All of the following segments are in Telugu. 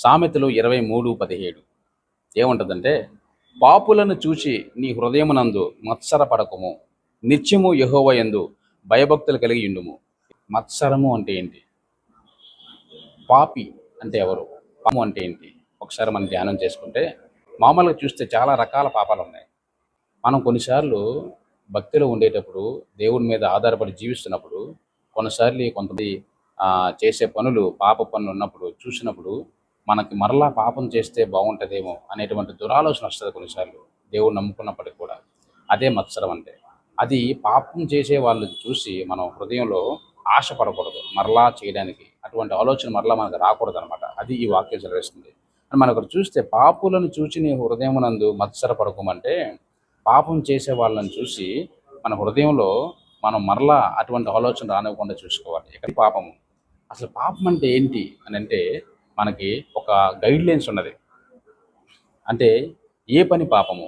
సామెతలు 23:17 ఏముంటుందంటే, పాపులను చూచి నీ హృదయమునందు మత్సరపడకుము, నిత్యము యెహోవా యందు భయభక్తులు కలిగి ఉండుము. మత్సరము అంటే ఏంటి? పాపి అంటే ఎవరు? పాపము అంటే ఏంటి? ఒకసారి మనం ధ్యానం చేసుకుంటే, మామూలుగా చూస్తే చాలా రకాల పాపాలు ఉన్నాయి. మనం కొన్నిసార్లు భక్తిలో ఉండేటప్పుడు, దేవుని మీద ఆధారపడి జీవిస్తున్నప్పుడు, కొన్నిసార్లు కొంతమంది చేసే పనులు పాప పనులు ఉన్నప్పుడు చూసినప్పుడు, మనకి మరలా పాపం చేస్తే బాగుంటుందేమో అనేటువంటి దురాలోచన వస్తుంది కొన్నిసార్లు, దేవుడు నమ్ముకున్నప్పటికి కూడా. అదే మత్సరం అంటే. అది పాపం చేసే వాళ్ళని చూసి మనం హృదయంలో ఆశపడకూడదు మరలా చేయడానికి. అటువంటి ఆలోచన మరలా మనకు రాకూడదు అనమాట. అది ఈ వాక్యం సెలవిస్తుంది. మనం ఇక్కడ చూస్తే, పాపులను చూచి నీ హృదయమునందు మత్సరపడకమంటే, పాపం చేసే వాళ్ళని చూసి మన హృదయంలో మనం మరలా అటువంటి ఆలోచన రానివ్వకుండా చూసుకోవాలి. ఎక్కడ పాపము, అసలు పాపం అంటే ఏంటి అని అంటే, మనకి ఒక గైడ్ లైన్స్ ఉన్నది. అంటే ఏ పని పాపము,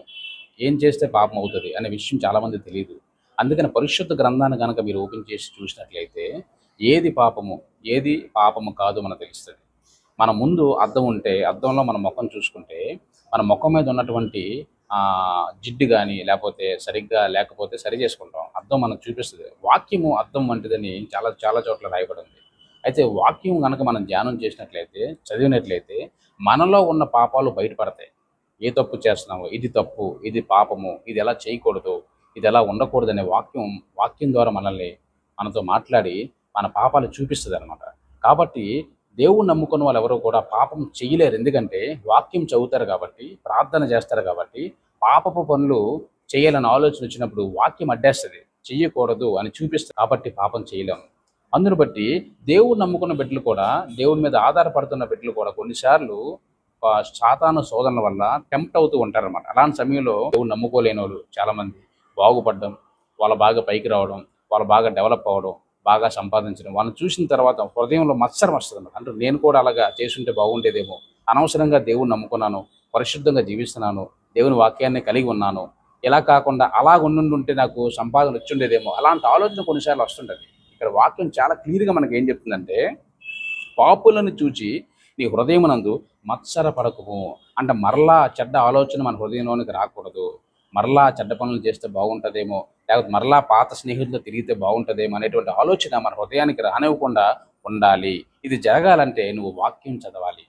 ఏం చేస్తే పాపం అవుతుంది అనే విషయం చాలామంది తెలియదు. అందుకని పరిశుద్ధ గ్రంథాన్ని కనుక మీరు ఓపెన్ చేసి చూసినట్లయితే, ఏది పాపము ఏది పాపము కాదు మనకు తెలుస్తుంది. మన ముందు అద్దం ఉంటే, అద్దంలో మన ముఖం చూసుకుంటే, మన ముఖం మీద ఉన్నటువంటి జిడ్డు కానీ లేకపోతే సరిగ్గా లేకపోతే సరి చేసుకుంటాం. అద్దం మనకు చూపిస్తుంది. వాక్యము అద్దం వంటిదని చాలా చాలా చోట్ల రాయబడింది. అయితే వాక్యం కనుక మనం ధ్యానం చేసినట్లయితే, చదివినట్లయితే, మనలో ఉన్న పాపాలు బయటపడతాయి. ఏ తప్పు చేస్తున్నామో, ఇది తప్పు, ఇది పాపము, ఇది ఎలా చేయకూడదు, ఇది ఎలా ఉండకూడదు అనే వాక్యం ద్వారా మనతో మాట్లాడి మన పాపాలు చూపిస్తుంది అనమాట. కాబట్టి దేవుణ్ణి నమ్ముకున్న వాళ్ళు ఎవరు కూడా పాపం చేయలేరు. ఎందుకంటే వాక్యం చదువుతారు కాబట్టి, ప్రార్థన చేస్తారు కాబట్టి. పాపపు పనులు చేయాలని ఆలోచన వచ్చినప్పుడు వాక్యం అడ్డేస్తుంది, చెయ్యకూడదు అని చూపిస్తుంది కాబట్టి పాపం చేయలేము. అందును బట్టి దేవుడు నమ్ముకున్న బిడ్డలు కూడా, దేవుడి మీద ఆధారపడుతున్న బిడ్డలు కూడా కొన్నిసార్లు సాతాను శోధనల వల్ల టెంప్ట్ అవుతూ ఉంటారన్నమాట. అలాంటి సమయంలో దేవుడు నమ్ముకోలేని వాళ్ళు చాలామంది బాగుపడడం, వాళ్ళు బాగా పైకి రావడం, వాళ్ళు బాగా డెవలప్ అవ్వడం, బాగా సంపాదించడం, వాళ్ళని చూసిన తర్వాత హృదయంలో మత్సరం వస్తుంది అన్నమాట. అంటే నేను కూడా అలాగా చేసుంటే బాగుండేదేమో, అనవసరంగా దేవుడిని నమ్ముకున్నాను, పరిశుద్ధంగా జీవిస్తున్నాను, దేవుని వాక్యాన్ని కలిగి ఉన్నాను, ఇలా కాకుండా అలా ఉండుంటే నాకు సంపాదన వచ్చిండేదేమో, అలాంటి ఆలోచన కొన్నిసార్లు వస్తుంటుంది. ఇక్కడ వాక్యం చాలా క్లియర్గా మనకి ఏం చెప్తుందంటే, పాపులను చూచి నీ హృదయమునందు మత్సరపడకుము అంటే, మరలా చెడ్డ ఆలోచన మన హృదయంలోనికి రాకూడదు. మరలా చెడ్డ పనులు చేస్తే బాగుంటుందేమో, లేకపోతే మరలా పాత స్నేహితులతో తిరిగితే బాగుంటుందేమో అనేటువంటి ఆలోచన మన హృదయానికి రానివ్వకుండా ఉండాలి. ఇది జరగాలంటే నువ్వు వాక్యం చదవాలి,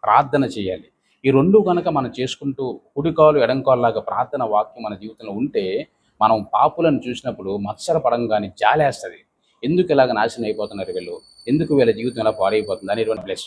ప్రార్థన చేయాలి. ఈ రెండు కనుక మనం చేసుకుంటూ కుడికాలు ఎడంకాలులాగా ప్రార్థన వాక్యం మన జీవితంలో ఉంటే, మనం పాపులను చూసినప్పుడు మత్సరపడంగానే జాలేస్తుంది. ఎందుకు ఇలాగ నాశనం అయిపోతున్నారు వీళ్ళు, ఎందుకు వీళ్ళ జీవితం ఇలా పాడైపోతుంది అనేటువంటి బ్లెస్